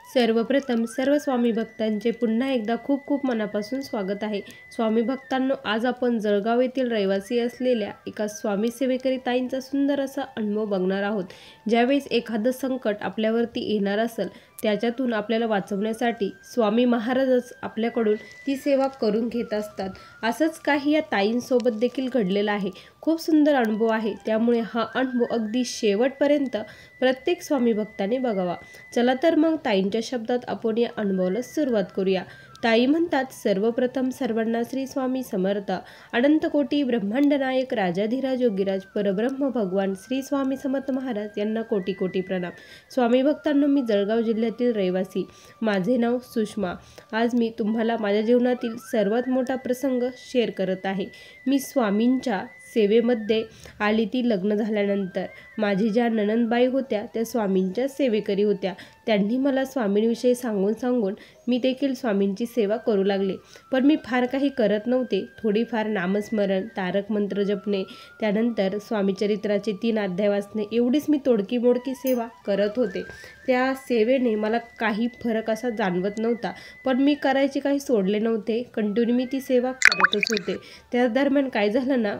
सर्वप्रथम सर्व स्वामी भक्तांचे पुन्हा एकदा खूप खूप मनापासून स्वागत आहे। स्वामी भक्तांनो, आज आपण जळगाव येथील रहिवासी असलेल्या एका स्वामी सेवेकरी ताईंचा सुंदर असा अनुभव बघणार आहोत। ज्यावेळेस एखादं संकट आपल्यावरती येणार असेल, त्याच्यातून आपल्याला वाचवण्यासाठी स्वामी महाराजच आपल्याकडून ती सेवा करून घेत असतात। असंच काही या ताईंसोबत देखील घडलेलं आहे। खूप सुंदर अनुभव आहे, त्यामुळे हा अनुभव अगदी शेवटपर्यंत प्रत्येक स्वामी भक्ताने बघावा। चला तर मग ताईंच्या शब्दात आपण या अनुभवाला सुरुवात करूया। ताई म्हणतात, सर्वप्रथम सर्वांना श्री स्वामी समर्थ, अनंत कोटी ब्रह्मांड नायक राजाधिराज योगीराज परब्रह्म भगवान श्री स्वामी समर्थ महाराज यांना कोटी कोटी प्रणाम। स्वामी भक्तांनो, मी जळगाव जिल्ह्यातील रहिवासी, माझे नाव सुषमा। आज मी तुम्हाला माझ्या जीवनातील सर्वात मोठा प्रसंग शेअर करत आहे। मी स्वामींच्या सेवेमध्ये आली ती लग्न झाल्यानंतर। माझी ज्या नणंदबाई होत्या त्या स्वामींच्या सेवेकरी होत्या। त्यांनी मला स्वामींविषयी सांगून मी देखील स्वामींची सेवा करू लागले। पण मी फार काही करत नव्हते। थोडीफार नामस्मरण, तारक मंत्र जपणे, त्यानंतर स्वामीचरित्राचे 3 अध्याय वाचणे, एवढीच मी तोडकी मोडकी सेवा करत होते। त्या सेवेने मला काही फरक असा जाणवत नव्हता, पण मी करायचे काही सोडले नव्हते। कंटिन्यू मी ती सेवा करतच होते। त्या दरम्यान काय झालं ना,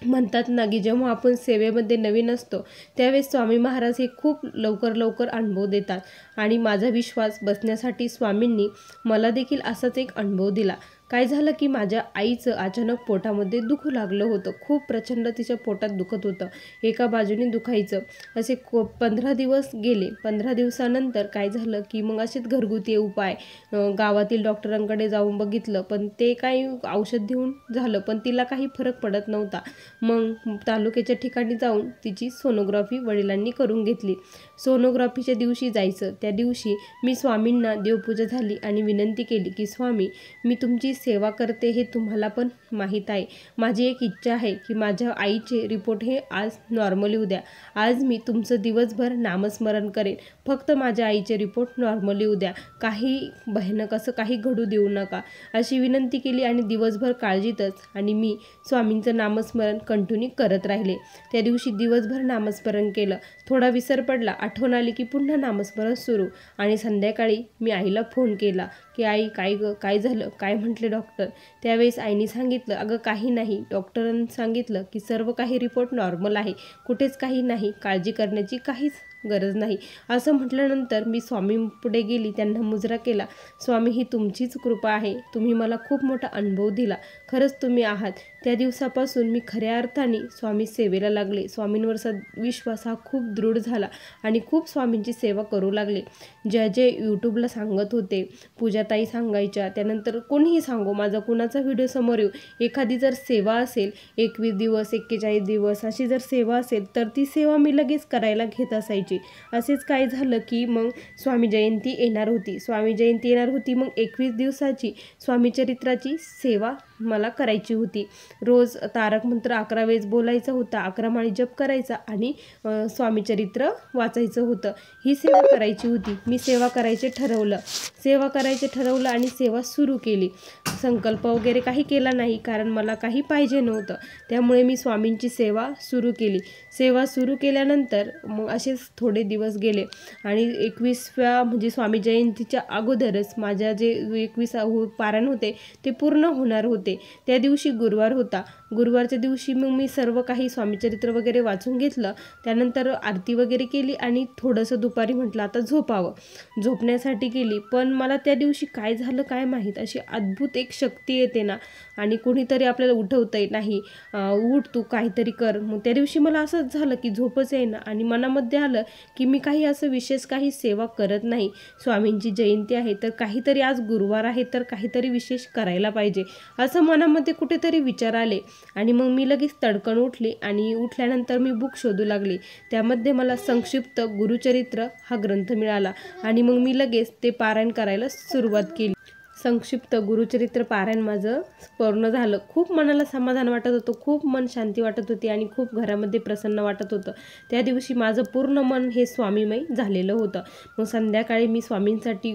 म्हणतात ना की जेव्हा आपण सेवेमध्ये नवीन असतो त्यावेळेस स्वामी महाराज हे खूप लवकर अनुभव देतात, आणि माझा विश्वास बसण्यासाठी स्वामींनी मला देखील असाच एक अनुभव दिला। काय झालं की माझ्या आईचं अचानक पोटामध्ये दुखू लागलं होतं। खूप प्रचंड तिच्या पोटात दुखत होतं, एका बाजूने दुखायचं। असे 15 दिवस गेले। 15 दिवसानंतर काय झालं की मग असेच घरगुती उपाय, गावातील डॉक्टरांकडे जाऊन बघितलं, पण ते काही औषध देऊन झालं, पण तिला काही फरक पडत नव्हता। मग तालुक्याच्या ठिकाणी जाऊन तिची सोनोग्राफी वडिलांनी करून घेतली। सोनोग्राफीच्या दिवशी जायचं, त्या दिवशी मी स्वामींना देवपूजा झाली आणि विनंती केली की स्वामी, मी तुमची सेवा करते हे तुम्हाला पण माहीत आहे। माझी एक इच्छा आहे की माझ्या आईचे रिपोर्ट हे आज नॉर्मल येऊ द्या। आज मी तुमचं दिवसभर नामस्मरण करेन, फक्त माझ्या आईचे रिपोर्ट नॉर्मल येऊ द्या, काही भयानक असं काही घडू देऊ नका, अशी विनंती केली। आणि दिवसभर काळजीतच आणि मी स्वामींचं नामस्मरण कंटिन्यू करत राहिले। त्या दिवशी दिवसभर नामस्मरण केलं। थोडा विसर पडला, आठवण आली की पुन्हा नामस्मरण सुरू। आणि संध्याकाळी मी आईला फोन केला की आई, काय झालं, काय म्हटले डॉक्टर? त्यावेळेस आईने सांगितलं, अगं काही नाही, डॉक्टरांनी सांगितलं की सर्व काही रिपोर्ट नॉर्मल आहे, कुठेच काही नाही, काळजी करण्याची काहीच गरज नाही। असं म्हटल्यानंतर मी स्वामींपुढे गेली, त्यांना मुजरा केला, स्वामी ही तुमचीच कृपा आहे, तुम्ही मला खूप मोठा अनुभव दिला, खरंच तुम्ही आहात। त्या दिवसापासून मी खऱ्या अर्थाने स्वामी सेवेला लागले। स्वामींवरचा विश्वास हा खूप दृढ झाला आणि खूप स्वामींची सेवा करू लागले। जे यूट्यूबला सांगत होते, पूजाताई सांगायच्या, त्यानंतर कोणीही सांगो, माझा कुणाचा व्हिडिओ समोर येऊ, एखादी जर सेवा असेल, 21 दिवस 41 दिवस अशी जर सेवा असेल, तर ती सेवा मी लगेच करायला घेत असायची। असेच काय झालं की मग स्वामी जयंती येणार होती। मग 21 दिवसाची स्वामीचरित्राची सेवा मला करायची होती। रोज तारक मंत्र 11 वेळेस बोलायचा होता, 11 माळी जप करायचा आणि स्वामीचरित्र वाचायचं होतं। ही सेवा करायची होती। मी सेवा करायचे ठरवलं आणि सेवा सुरू केली। संकल्प वगैरे काही केला नाही, कारण मला काही पाहिजे नव्हतं, त्यामुळे मी स्वामींची सेवा सुरू केली। सेवा सुरू केल्यानंतर मग असेच थोडे दिवस गेले आणि 21व्या म्हणजे स्वामी जयंतीच्या अगोदरच माझ्या जे 21 पारायण होते ते पूर्ण होणार होते। त्या दिवशी गुरुवार होता। गुरुवारच्या दिवशी मग मी सर्व काही स्वामीचरित्र वगैरे वाचून घेतलं, त्यानंतर आरती वगैरे केली आणि थोडंसं दुपारी म्हटलं आता झोपावं, झोपण्यासाठी गेली। पण मला त्या दिवशी काय झालं काय माहीत, अशी अद्भुत एक शक्ती येते ना, आणि कोणीतरी आपल्याला उठवतंय, नाही उठ तू काहीतरी कर। मग त्या दिवशी मला असंच झालं की झोपच येईना आणि मनामध्ये आलं की मी काही असं विशेष काही सेवा करत नाही। स्वामींची जयंती आहे तर काहीतरी, आज गुरुवार आहे तर काहीतरी विशेष करायला पाहिजे, असं मनामध्ये कुठेतरी विचार आले। आणि मग मी लगेच तडकन उठले आणि उठल्यानंतर मी बुक शोधू लागले। त्यामध्ये मला संक्षिप्त गुरुचरित्र हा ग्रंथ मिळाला आणि मग मी लगेच ते पारायण करायला सुरुवात केली। संक्षिप्त गुरुचरित्र पारायण माझं पूर्ण झालं. खूप मनाला समाधान वाटत होतं, खूप मन शांती वाटत होती आणि खूप घरामध्ये प्रसन्न वाटत होतं. त्या दिवशी माझं पूर्ण मन हे स्वामीमय झालेलं होतं. मग संध्याकाळी मी स्वामींसाठी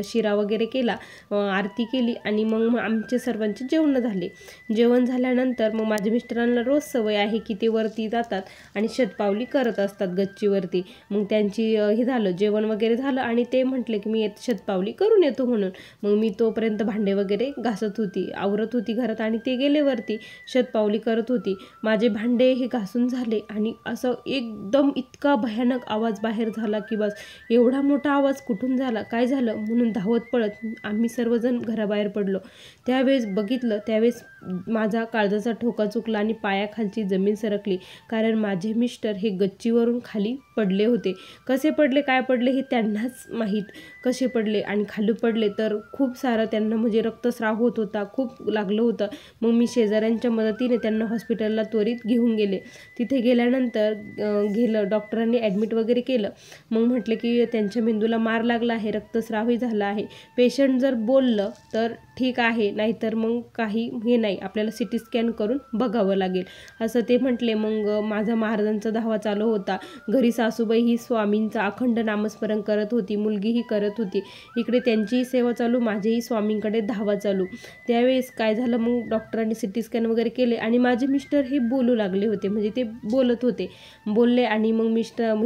शिरा वगैरे केला, आरती केली आणि मग आमचे सर्वांचे जेवण झाले. जेवण झाल्यानंतर मग माझ्या मिस्टरांना रोज सवय आहे की ते वरती जातात आणि शतपावली करत असतात गच्चीवरती. मग त्यांची हे झालं, जेवण वगैरे झालं आणि ते म्हटले की मी शतपावली करून येतो म्हणून. मग मी तोपर्यंत भांडे वगैरे घासत होती, आवरत होती घरात आणि ते गेले वरती, शतपावली करत होती. माझे भांडे हे घासून झाले आणि असं एकदम इतका भयानक आवाज बाहेर झाला की बस, एवढा मोठा आवाज कुठून झाला, काय झालं म्हणून धावत पळत आम्ही सर्वजण घराबाहेर पडलो. त्यावेळेस बघितलं, त्यावेळेस माझा काळजाचा ठोका चुकला आणि पायाखालची जमीन सरकली, कारण माझे मिस्टर हे गच्चीवरून खाली पडले होते. कसे पडले, काय पडले हे त्यांनाच माहीत. कसे पडले आणि खाली पडले तर खूप सारं त्यांना म्हणजे रक्तस्राव होत होता, खूप लागलं होतं. मग मी शेजाऱ्यांच्या मदतीने त्यांना हॉस्पिटलला त्वरित घेऊन गेले. तिथे गेल्यानंतर डॉक्टरांनी ॲडमिट वगैरे केलं. मग म्हटले की त्यांच्या मेंदूला मार लागला आहे, रक्तस्रावही झाला आहे. पेशंट जर बोललं तर ठीक आहे, नाहीतर मग काही हे नाही, आपल्याला CT स्कॅन करून बघावं लागेल असं ते म्हटले. मग माझा महाराजांचा धावा चालू होता. घरी सासूबाई ही स्वामींचा अखंड नामस्मरण करत होती, मुलगीही करत होती. इकडे त्यांचीही सेवा चालू, माझेही स्वामींकडे धावा चालू. त्यावेळेस काय झालं, मग डॉक्टरांनी CT स्कॅन वगैरे केले आणि माझे मिस्टर हे बोलू लागले होते, म्हणजे ते बोलत होते, बोलले. आणि मग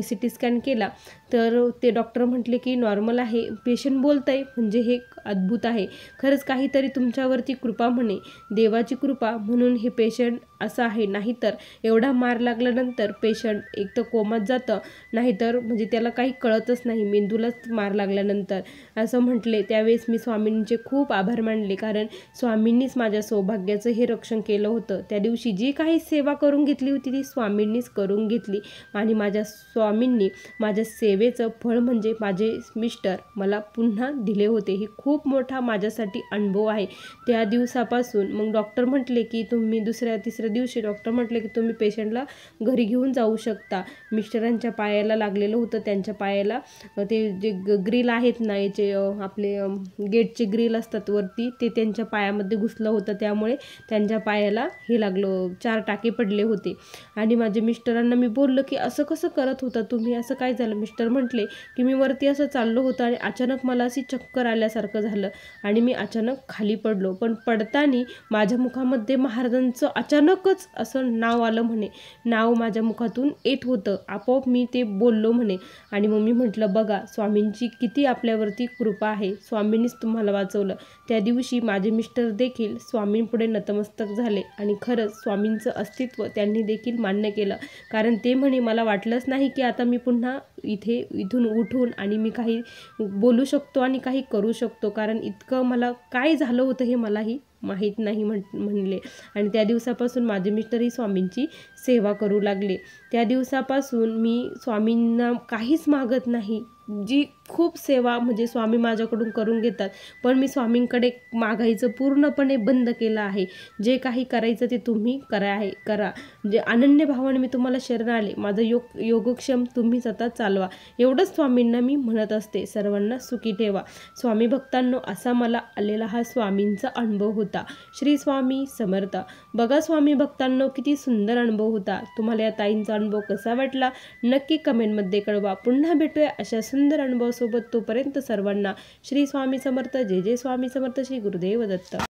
CT स्कॅन केला तर ते डॉक्टर म्हटले की नॉर्मल आहे. पेशंट बोलत आहे म्हणजे हे अद्भुत आहे, खरंच काहीतरी तुमच्यावरती कृपा म्हणे, देवाची कृपा म्हणून हे पेशंट असं आहे. नाहीतर एवढा मार लागल्यानंतर पेशंट एक तर कोमात जातं, नाहीतर म्हणजे त्याला काही कळतच नाही, मेंदूलाच मार लागल्यानंतर असं म्हटले. त्यावेळेस मी स्वामींचे खूप आभार मानले, कारण स्वामींनीच माझ्या सौभाग्याचं हे रक्षण केलं होतं. त्या दिवशी जी काही सेवा करून घेतली होती ती स्वामींनीच करून घेतली आणि माझ्या स्वामींनी माझ्या सेवेचं फळ म्हणजे माझे मिस्टर मला पुन्हा दिले होते. हे खूप मोठा माझ्यासाठी अनुभव आहे. त्या दिवसापासून मग डॉक्टर म्हटले की तुम्ही तिसऱ्या दिवशी डॉक्टर म्हटले की तुम्ही पेशंटला घरी घेऊन जाऊ शकता. मिस्टरांच्या पायाला लागलेलं होतं, त्यांच्या पायाला ते जे ग्रिल आहेत ना, याचे आपले गेटचे ग्रिल असतात वरती, ते त्यांच्या पायामध्ये घुसलं होतं, त्यामुळे त्यांच्या पायाला हे लागलं, 4 टाके पडले होते. आणि माझ्या मिस्टरांना मी बोललं की असं कसं करत होता तुम्ही, असं काय झालं. मिस्टर म्हटले की मी वरती असं चाललो होतं आणि अचानक मला अशी चक्कर आल्यासारखं झालं आणि मी अचानक खाली पडलो. पण पडताना माझ्या मुखामध्ये महाराजांचं अचानकच असं नाव आलं म्हणे, नाव माझ्या मुखातून येत होतं, आपोआप मी ते बोललो म्हणे. आणि मग मी म्हटलं बघा स्वामींची किती आपल्यावरती कृपा आहे, स्वामींनीच तुम्हाला वाचवलं. त्या दिवशी माझे मिस्टर देखील स्वामींपुढे नतमस्तक झाले आणि खरंच स्वामींचं अस्तित्व त्यांनी देखील मान्य केलं, कारण ते म्हणे मला वाटलंच नाही की आता मी पुन्हा इथून उठून आणि मी काही बोलू शकतो आणि काही करू शकतो, कारण इतकं मला काय झालं होतं हे मलाही माहीत नाही म्हणले. आणि त्या दिवसापासून माझे मिस्टरही स्वामींची सेवा करू लागले. त्या दिवसापासून मी स्वामींना काहीच मागत नाही. जी खूप सेवा म्हणजे स्वामी माझ्याकडून करून घेतात, पण मी स्वामींकडे मागायचं पूर्णपणे बंद केलं आहे. जे काही करायचं ते तुम्ही करा. जे अनन्य भावाने मी तुम्हाला शरण आले, माझं योगक्षेम तुम्हीच आता चालवा, एवढंच स्वामींना मी म्हणत असते. सर्वांना सुखी ठेवा. स्वामी भक्तांनो, असा मला आलेला हा स्वामींचा अनुभव होता. श्री स्वामी समर्थ. बघा स्वामी भक्तांनो, किती सुंदर अनुभव होता. तुम्हाला या ताईंचा अनुभव कसा वाटला नक्की कमेंटमध्ये कळवा. पुन्हा भेटूया अशा सुंदर अनुभवासोबत. तोपर्यंत सर्वांना श्री स्वामी समर्थ. जय जय स्वामी समर्थ. श्री गुरुदेव दत्त.